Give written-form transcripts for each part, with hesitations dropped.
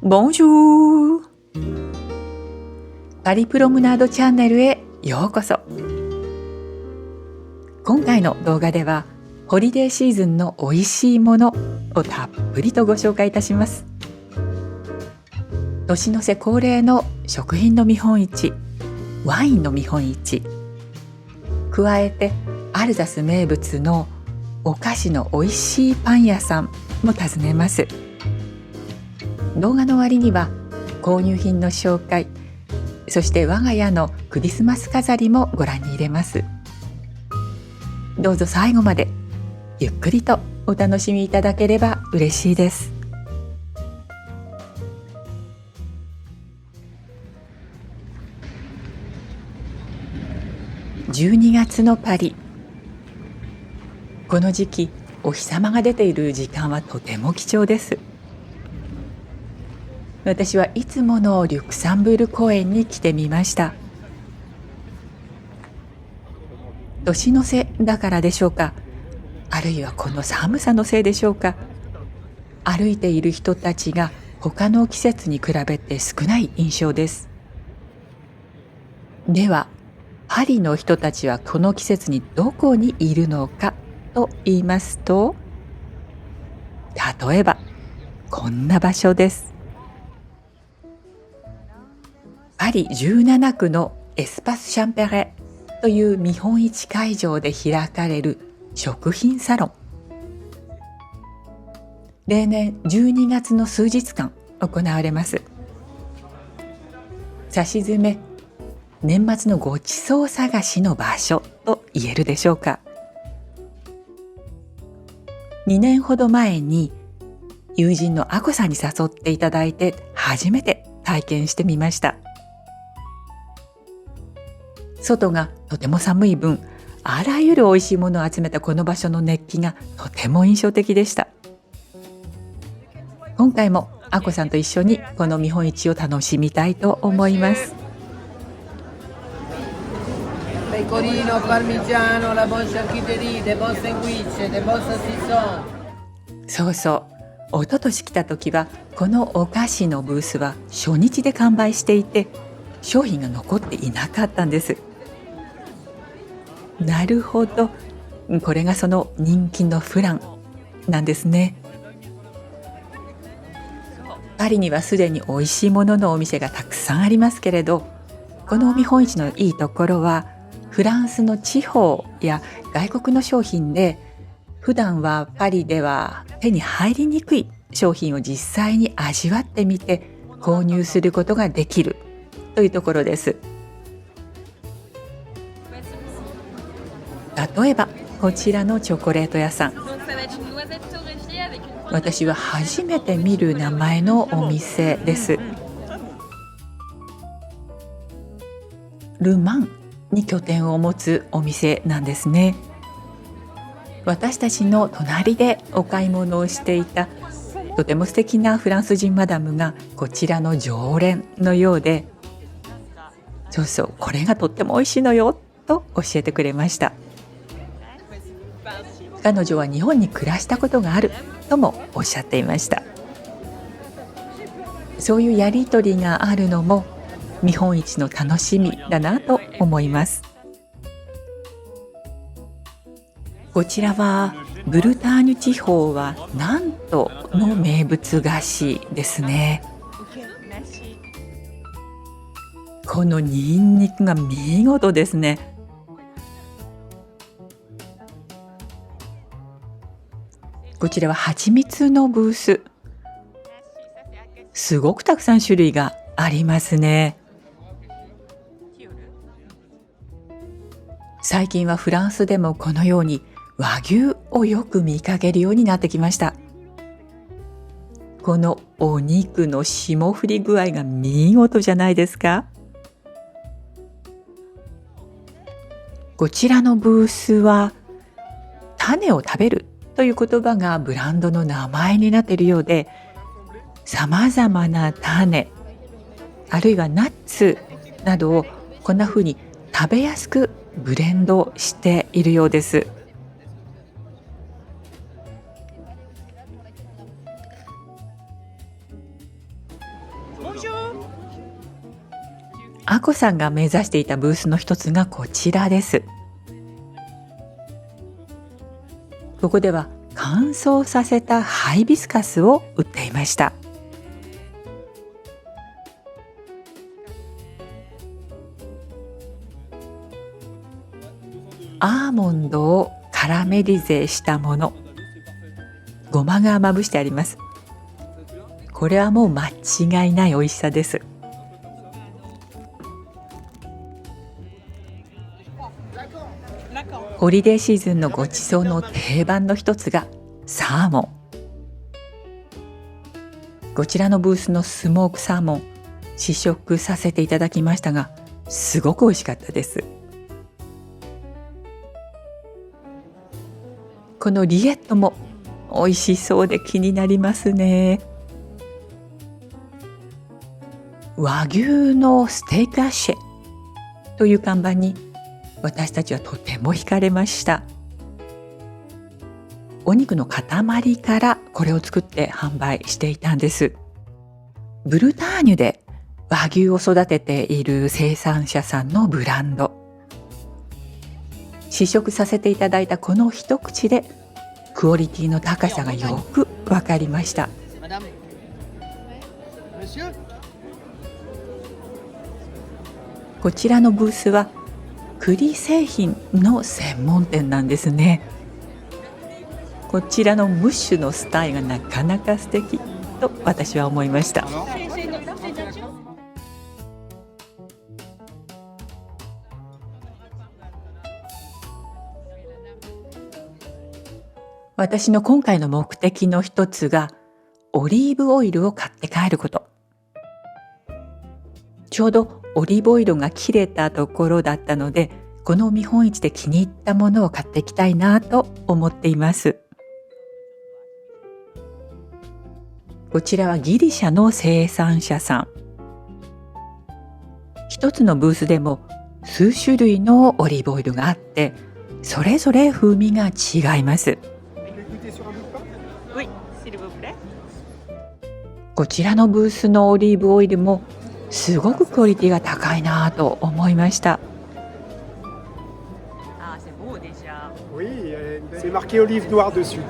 ボンジュール。パリプロムナードチャンネルへようこそ。今回の動画ではホリデーシーズンの美味しいものをたっぷりとご紹介いたします。年の瀬恒例の食品の見本市、ワインの見本市、加えてアルザス名物のお菓子の美味しいパン屋さんも訪ねます。動画の終わりには購入品の紹介、そして我が家のクリスマス飾りもご覧に入れます。どうぞ最後までゆっくりとお楽しみいただければ嬉しいです。12月のパリ。この時期、お日様が出ている時間はとても貴重です。私はいつものリュクサンブール公園に来てみました。年の瀬だからでしょうか、あるいはこの寒さのせいでしょうか、歩いている人たちが他の季節に比べて少ない印象です。では、パリの人たちはこの季節にどこにいるのかと言いますと、例えばこんな場所です。パリ17区のエスパス・シャンペレという見本市会場で開かれる食品サロン。例年12月の数日間行われます。さしずめ、年末のごちそう探しの場所と言えるでしょうか。2年ほど前に友人のアコさんに誘っていただいて初めて体験してみました。外がとても寒い分、あらゆる美味しいものを集めたこの場所の熱気がとても印象的でした。今回もアコさんと一緒にこの見本市を楽しみたいと思います。pecorino parmigiano, la bonne charcuterie, des bons sandwiches, des bons saucissons。そうそう、一昨年来た時はこのお菓子のブースは初日で完売していて、商品が残っていなかったんです。なるほど、これがその人気のフランなんですね。パリにはすでに美味しいもののお店がたくさんありますけれど、この見本市のいいところはフランスの地方や外国の商品で、普段はパリでは手に入りにくい商品を実際に味わってみて購入することができるというところです。例えばこちらのチョコレート屋さん、私は初めて見る名前のお店です。ル・マンに拠点を持つお店なんですね。私たちの隣でお買い物をしていたとても素敵なフランス人マダムがこちらの常連のようで、そうそう、これがとっても美味しいのよと教えてくれました。彼女は日本に暮らしたことがあるともおっしゃっていました。そういうやりとりがあるのも見本市の楽しみだなと思います。こちらはブルターニュ地方はなんとの名物菓子ですね。このニンニクが見事ですね。こちらは蜂蜜のブース。すごくたくさん種類がありますね。最近はフランスでもこのように和牛をよく見かけるようになってきました。このお肉の霜降り具合が見事じゃないですか。こちらのブースは種を食べるという言葉がブランドの名前になっているようで、さまざまな種、あるいはナッツなどをこんな風に食べやすくブレンドしているようです。コさんが目指していたブースの一つがこちらです。ここでは乾燥させたハイビスカスを売っていました。アーモンドをカラメリゼしたもの、ごまがまぶしてあります。これはもう間違いない美味しさです。ホリデーシーズンのごちそうの定番の一つがサーモン。こちらのブースのスモークサーモン、試食させていただきましたが、すごく美味しかったです。このリエットも美味しそうで気になりますね。和牛のステークアッシェという看板に私たちはとても惹かれました。お肉の塊からこれを作って販売していたんです。ブルターニュで和牛を育てている生産者さんのブランド。試食させていただいたこの一口でクオリティの高さがよくわかりました。こちらのブースは栗製品の専門店なんですね。こちらのムッシュのスタイルがなかなか素敵と私は思いました。私の今回の目的の一つがオリーブオイルを買って帰ること。ちょうどオリーブオイルが切れたところだったので、この見本市で気に入ったものを買っていきたいなと思っています。こちらはギリシャの生産者さん。一つのブースでも数種類のオリーブオイルがあって、それぞれ風味が違います。こちらのブースのオリーブオイルもすごくクオリティが高いなと思いました。Oui, c'est marqué olive noire dessus.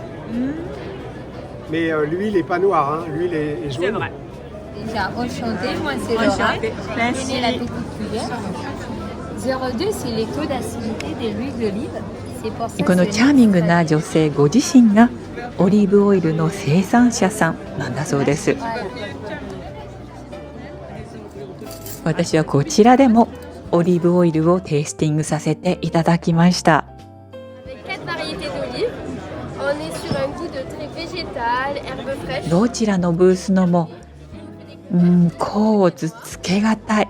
Mais l'huile n'est pas noire, hein. L'huile est jaune. C'est vrai. Déjà, enchanté, moi c'est Laura. Prenez la petite cuillère. 02, c'est les taux d'acidité de l'huile d'olive. C'est pour ça. このチャーミングな女性ご自身がオリーブオイルの生産者さんなんだそうです。私はこちらでもオリーブオイルをテイスティングさせていただきました。どちらのブースのも甲乙つけがたい、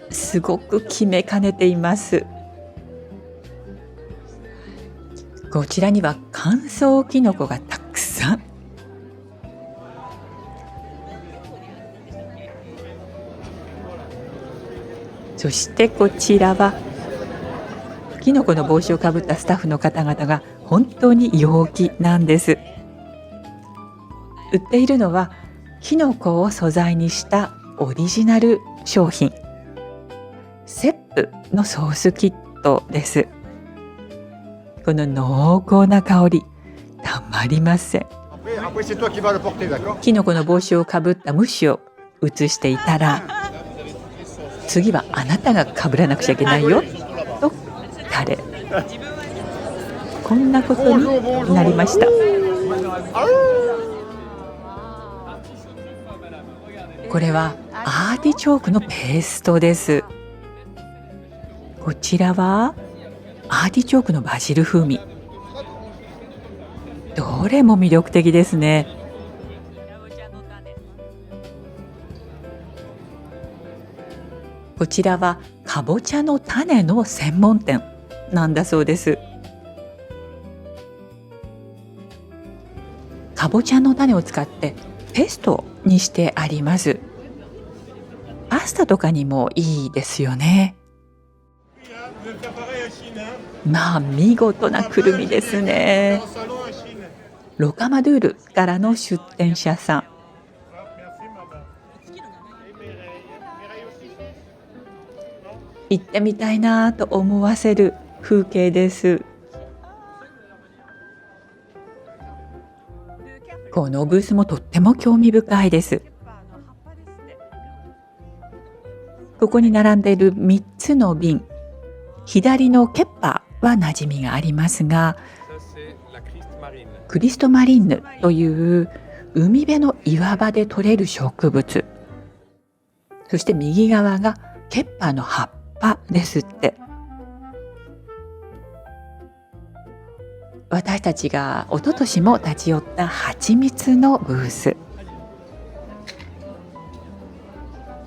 すごく決めかねています。こちらには乾燥キノコがたくさん。そしてこちらはキノコの帽子をかぶったスタッフの方々が本当に陽気なんです。売っているのはキノコを素材にしたオリジナル商品、セップのソースキットです。この濃厚な香りたまりません。キノコの帽子をかぶったムシを移していたら、次はあなたがかぶらなくちゃいけないよと彼、こんなことになりました。これはアーティチョークのペーストです。こちらはアーティチョークのバジル風味。どれも魅力的ですね。こちらはかぼちゃの種の専門店なんだそうです。かぼちゃの種を使ってペストにしてあります。パスタとかにもいいですよね。まあ見事なくるみですね。ロカマドゥールからの出店者さん。行ってみたいなと思わせる風景です。このブースもとっても興味深いです。ここに並んでいる3つの瓶、左のケッパーは馴染みがありますが、クリストマリンヌという海辺の岩場で採れる植物、そして右側がケッパーの葉っぱですって。私たちが一昨年も立ち寄った蜂蜜のブース、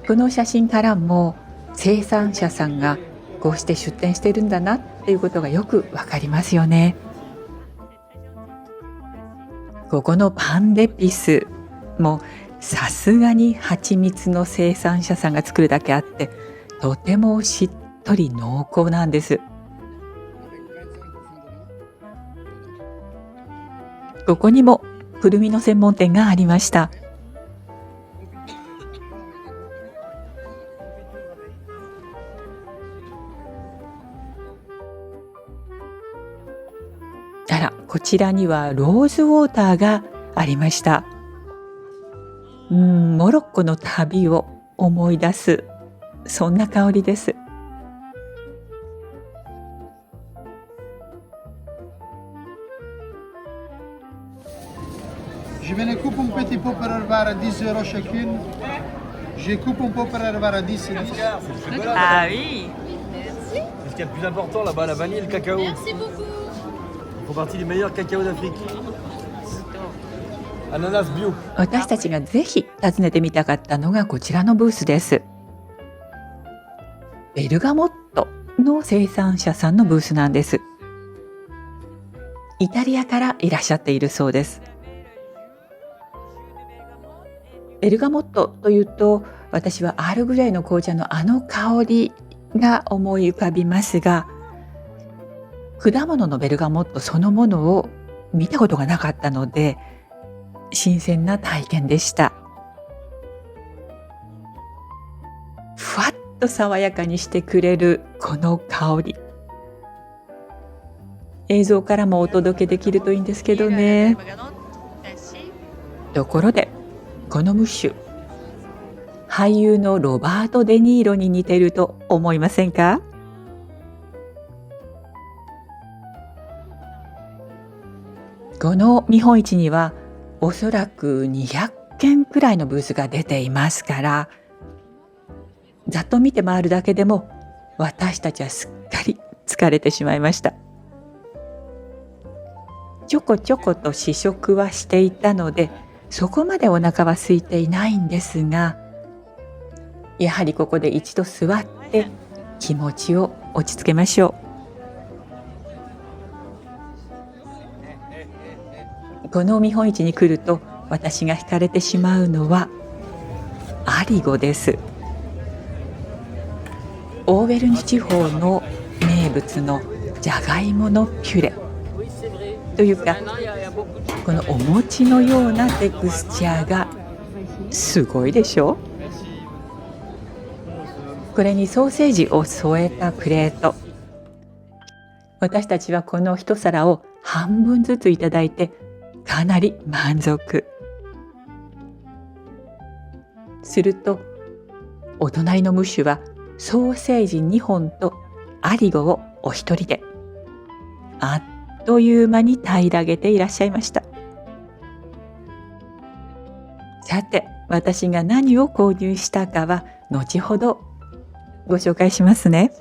この写真からも生産者さんがこうして出店しているんだなっていうことがよくわかりますよね。ここのパンデピスもさすがに蜂蜜の生産者さんが作るだけあってとてもしっとり濃厚なんです。ここにもくるみの専門店がありました。あら、こちらにはローズウォーターがありました。モロッコの旅を思い出す、そんな香りです。Je vais les couper un petit peu pour arriver à 10 euros chacune. Je coupe un peu pour arriver à 10 euros. Ah oui. C'est ce qu'il y a de plus important là-bas, la vanille et le cacao. Merci beaucoup. Ils font partie des meilleurs cacao d'Afrique. Ananas bio. 私たちがぜひ訪ねてみたかったのがこちらのブースです。ベルガモットの生産者さんのブースなんです。イタリアからいらっしゃっているそうです。ベルガモットというと、私はアールグレイの紅茶のあの香りが思い浮かびますが、果物のベルガモットそのものを見たことがなかったので、新鮮な体験でした。ふわっと爽やかにしてくれるこの香り。映像からもお届けできるといいんですけどね。ところで、このムッシュ、俳優のロバート・デ・ニーロに似てると思いませんか？この見本市にはおそらく200件くらいのブースが出ていますから、ざっと見て回るだけでも私たちはすっかり疲れてしまいました。ちょこちょこと試食はしていたので、そこまでお腹は空いていないんですが、やはりここで一度座って気持ちを落ち着けましょう。この見本市に来ると私が惹かれてしまうのはアリゴです。オーベルニュ地方の名物のじゃがいものピュレというか、このお餅のようなテクスチャーがすごいでしょ。これにソーセージを添えたプレート、私たちはこの一皿を半分ずついただいてかなり満足。するとお隣のムッシュはソーセージ2本とアリゴをお一人であっという間に平らげていらっしゃいました。さて、私が何を購入したかは後ほどご紹介しますね。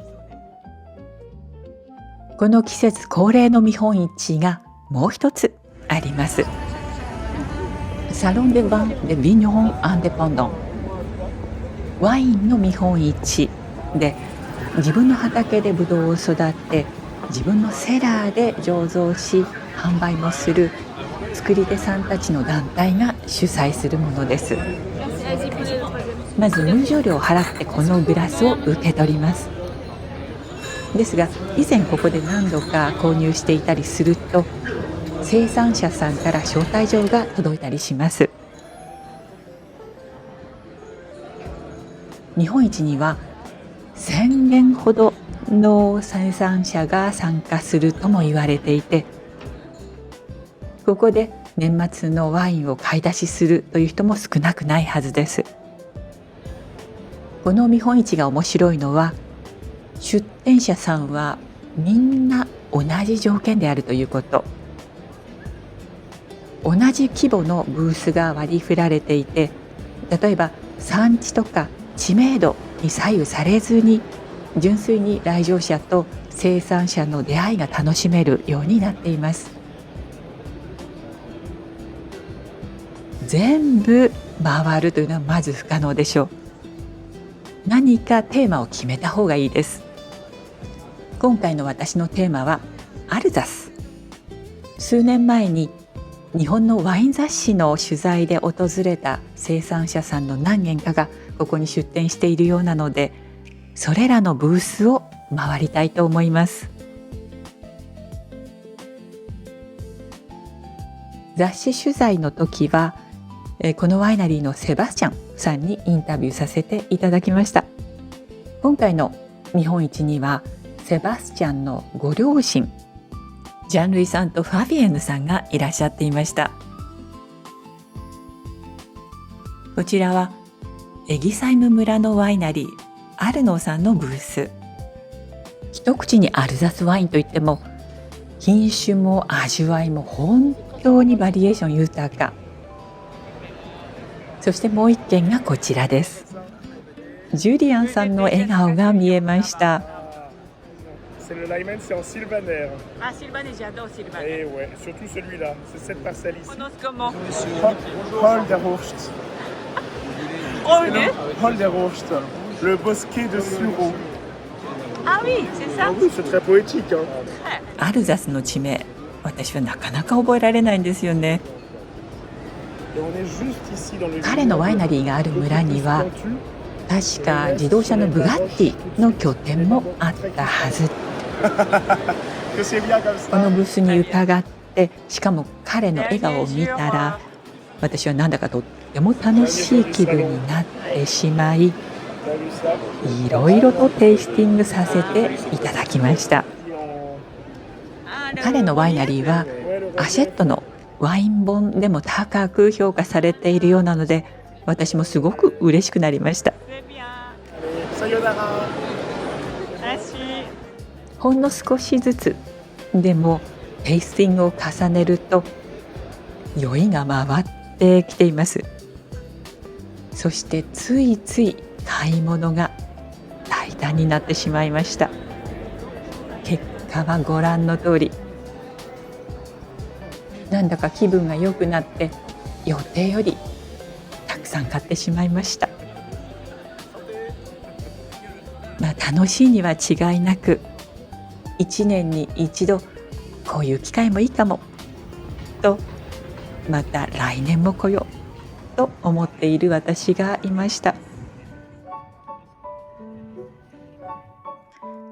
この季節恒例の見本市がもう一つあります。サロン・デ・ヴァン・デ・ヴィニョン・アンデポンドン、ワインの見本市で、自分の畑でブドウを育て、自分のセラーで醸造し販売もする作り手さんたちの団体が主催するものです。まず入場料を払ってこのグラスを受け取ります。ですが、以前ここで何度か購入していたりすると、生産者さんから招待状が届いたりします。日本一には1000軒ほどの生産者が参加するとも言われていて、ここで年末のワインを買い出しするという人も少なくないはずです。この見本市が面白いのは、出店者さんはみんな同じ条件であるということ。同じ規模のブースが割り振られていて、例えば産地とか知名度に左右されずに、純粋に来場者と生産者の出会いが楽しめるようになっています。全部回るというのはまず不可能でしょう。何かテーマを決めた方がいいです。今回の私のテーマはアルザス。数年前に日本のワイン雑誌の取材で訪れた生産者さんの何軒かがここに出店しているようなので、それらのブースを回りたいと思います。雑誌取材の時はこのワイナリーのセバスチャンさんにインタビューさせていただきました。今回の見本市にはセバスチャンのご両親ジャンルイさんとファビエンヌさんがいらっしゃっていました。こちらはエギサイム村のワイナリーアルノーさんのブース。一口にアルザスワインといっても品種も味わいも本当にバリエーション豊か。そしてもう一軒がこちらです。ジュリアンさんの笑顔が見えました。C'est le Lyman, c'est en sylvaner. Ah, Sylvaner, j'adore Sylvaner. Et ouais, surtout celui-là, c'est cette parcelle ici. Prononce comment? Holderhorst. Holderhorst, le bosquet de Sureau. Ah oui, c'est ça. Ah oui, c'est très poétique. Hein. アルザスの地名、私はなかなか覚えられないんですよね。Et on est juste ici dans le 彼のワイナリーがある村には確か自動車のブガッティの拠点もあったはず。que c'est bien comme この ça. ブースに伺って、しかも彼の笑顔を見たら、私はなんだかとっても楽しい気分になってしまい、 T'as vu ça? いろいろとテイスティングさせていただきました。彼のワイナリーはアシェットのワイン本でも高く評価されているようなので、私もすごく嬉しくなりました。Sayonara. ほんの少しずつでもテイスティングを重ねると酔いが回ってきています。そしてついつい買い物が大胆になってしまいました。結果はご覧の通り、なんだか気分が良くなって予定よりたくさん買ってしまいました。楽しいには違いなく、1年に一度こういう機会もいいかもと、また来年も来ようと思っている私がいました。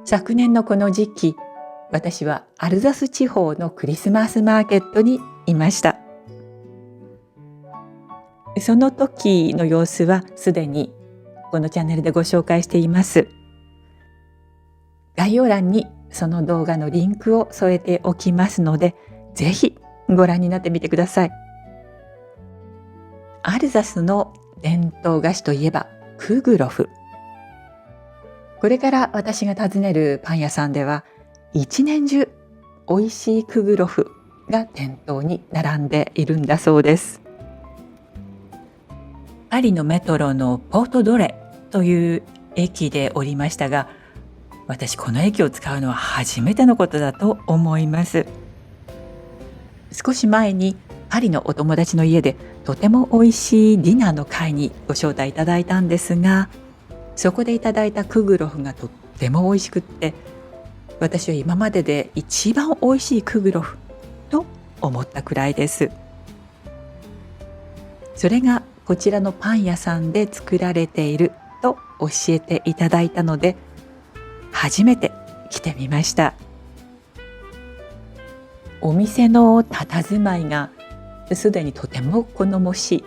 昨年のこの時期、私はアルザス地方のクリスマスマーケットにいました。その時の様子はすでにこのチャンネルでご紹介しています。概要欄にその動画のリンクを添えておきますので、ぜひご覧になってみてください。アルザスの伝統菓子といえばクグロフ。これから私が訪ねるパン屋さんでは、一年中美味しいクグロフが店頭に並んでいるんだそうです。パリのメトロのポートドレという駅で降りましたが、私この駅を使うのは初めてのことだと思います。少し前にパリのお友達の家でとても美味しいディナーの会にご招待いただいたんですが、そこでいただいたクグロフがとっても美味しくって、私は今までで一番美味しいクグロフと思ったくらいです。それがこちらのパン屋さんで作られていると教えていただいたので、初めて来てみました。お店の佇まいがすでにとても好もし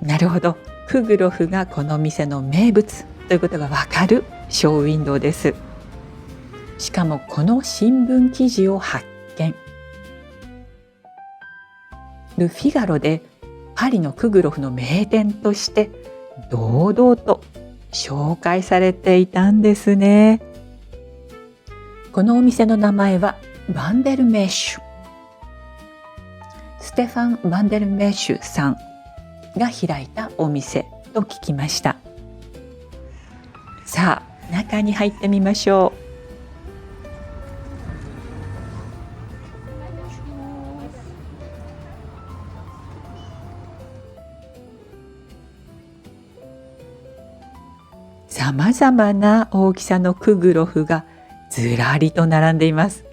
い。なるほど、クグロフがこの店の名物ということがわかるショーウィンドウです。しかもこの新聞記事を発見。ル・フィガロでパリのクグロフの名店として堂々と紹介されていたんですね。このお店の名前はバンデルメッシュ。ステファン・バンデルメッシュさんが開いたお店と聞きました。さあ、中に入ってみましょう。さまざまな大きさのクグロフがずらりと並んでいます。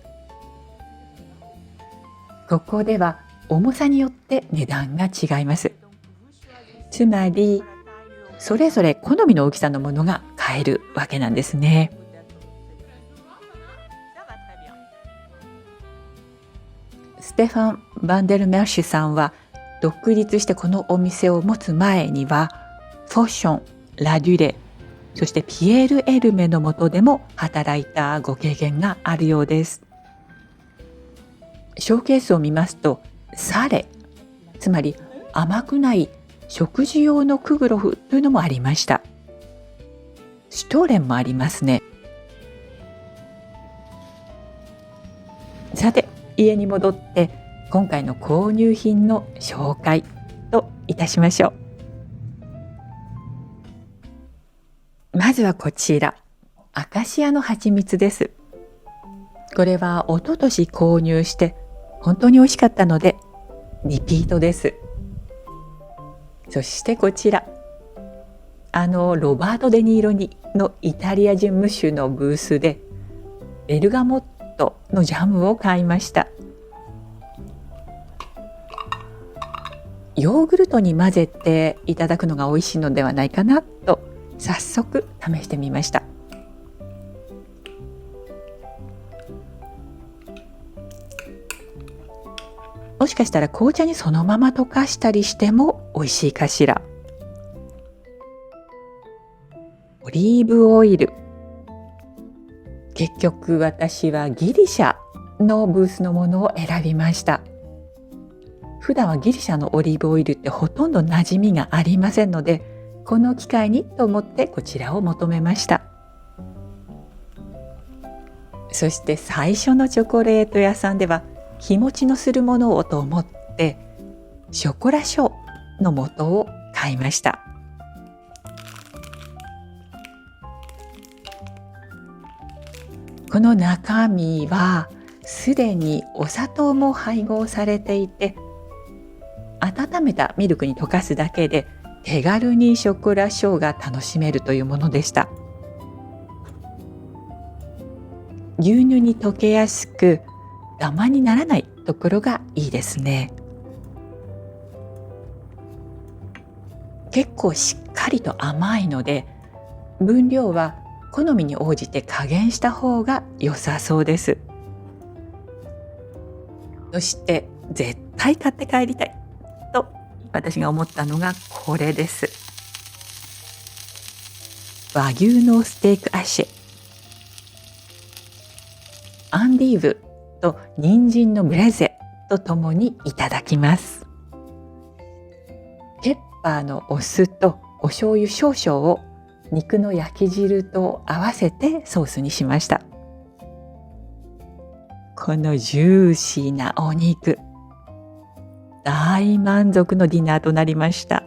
ここでは重さによって値段が違います。つまりそれぞれ好みの大きさのものが買えるわけなんですね。ステファン・バンデルメッシュさんは独立してこのお店を持つ前にはフォッション、ラデュレ、そしてピエール・エルメの下でも働いたご経験があるようです。ショーケースを見ますとサレ、つまり甘くない食事用のクグロフというのもありました。シュトーレンもありますね。さて、家に戻って今回の購入品の紹介といたしましょう。まずはこちら、アカシアの蜂蜜です。これは一昨年購入して本当に美味しかったのでリピートです。そしてこちら、ロバート・デ・ニーロニのイタリア人ムッシュのブースでベルガモットのジャムを買いました。ヨーグルトに混ぜていただくのが美味しいのではないかなと早速試してみました。もしかしたら紅茶にそのまま溶かしたりしても美味しいかしら。オリーブオイル。結局私はギリシャのブースのものを選びました。普段はギリシャのオリーブオイルってほとんど馴染みがありませんので、この機会にと思ってこちらを求めました。そして最初のチョコレート屋さんでは日持ちのするものをと思ってショコラショーの素を買いました。この中身はすでにお砂糖も配合されていて、温めたミルクに溶かすだけで手軽にショコラショーが楽しめるというものでした。牛乳に溶けやすくダマにならないところがいいですね。結構しっかりと甘いので分量は好みに応じて加減した方が良さそうです。そして絶対買って帰りたいと私が思ったのがこれです。和牛のステークアシェ、アンディーブと人参のブレゼとともにいただきます。ペッパーのお酢とお醤油少々を肉の焼き汁と合わせてソースにしました。このジューシーなお肉、大満足のディナーとなりました。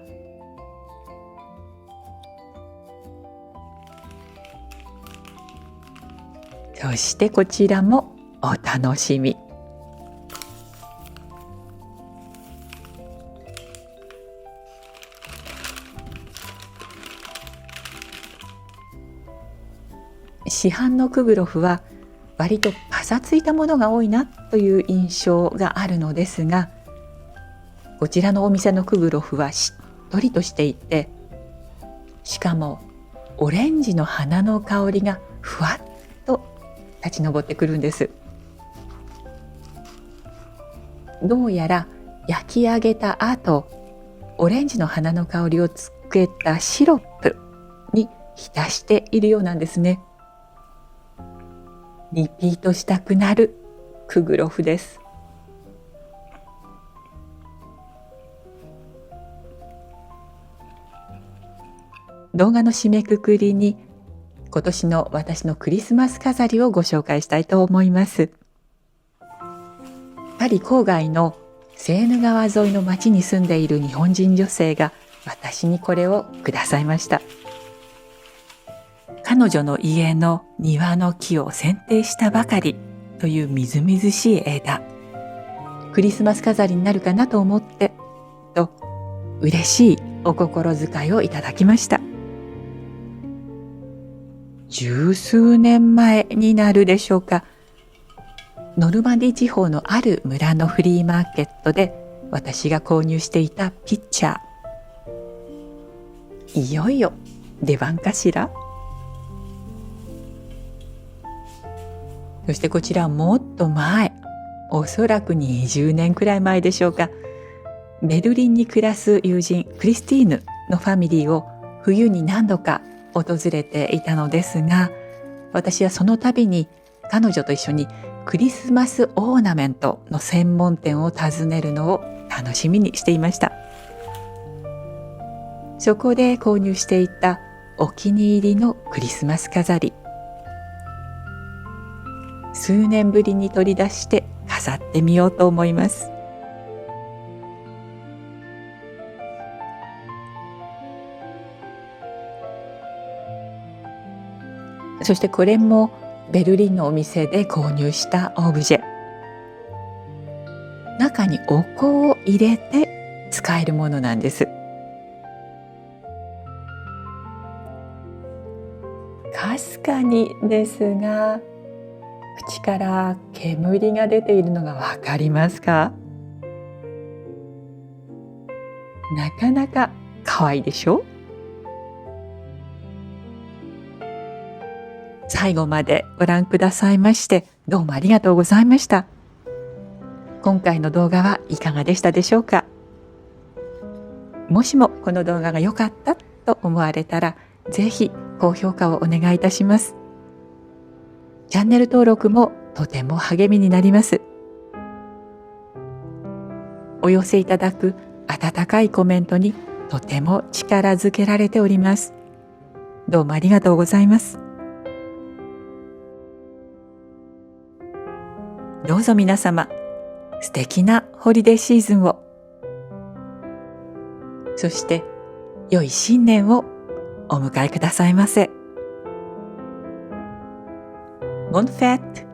そしてこちらもお楽しみ。市販のクグロフは割とパサついたものが多いなという印象があるのですが、こちらのお店のクグロフはしっとりとしていて、しかもオレンジの花の香りがふわっと立ち上ってくるんです。どうやら焼き上げた後、オレンジの花の香りをつけたシロップに浸しているようなんですね。リピートしたくなるクグロフです。動画の締めくくりに今年の私のクリスマス飾りをご紹介したいと思います。パリ郊外のセーヌ川沿いの町に住んでいる日本人女性が私にこれをくださいました。彼女の家の庭の木を剪定したばかりというみずみずしい枝。クリスマス飾りになるかなと思ってと嬉しいお心遣いをいただきました。十数年前になるでしょうか。ノルマンディ地方のある村のフリーマーケットで私が購入していたピッチャー。いよいよ出番かしら。そしてこちらもっと前、おそらく20年くらい前でしょうか。ベルリンに暮らす友人クリスティーヌのファミリーを冬に何度か訪れていたのですが、私はその度に彼女と一緒にクリスマスオーナメントの専門店を訪ねるのを楽しみにしていました。そこで購入していたお気に入りのクリスマス飾り、数年ぶりに取り出して飾ってみようと思います。そしてこれもベルリンのお店で購入したオブジェ。中にお香を入れて使えるものなんです。かすかにですが、口から煙が出ているのがわかりますか？なかなか可愛いでしょ？最後までご覧くださいましてどうもありがとうございました。今回の動画はいかがでしたでしょうか？もしもこの動画が良かったと思われたら、ぜひ高評価をお願いいたします。チャンネル登録もとても励みになります。お寄せいただく温かいコメントにとても力づけられております。どうもありがとうございます。どうぞ皆様、素敵なホリデーシーズンを、そして良い新年をお迎えくださいませ。Bonne fête!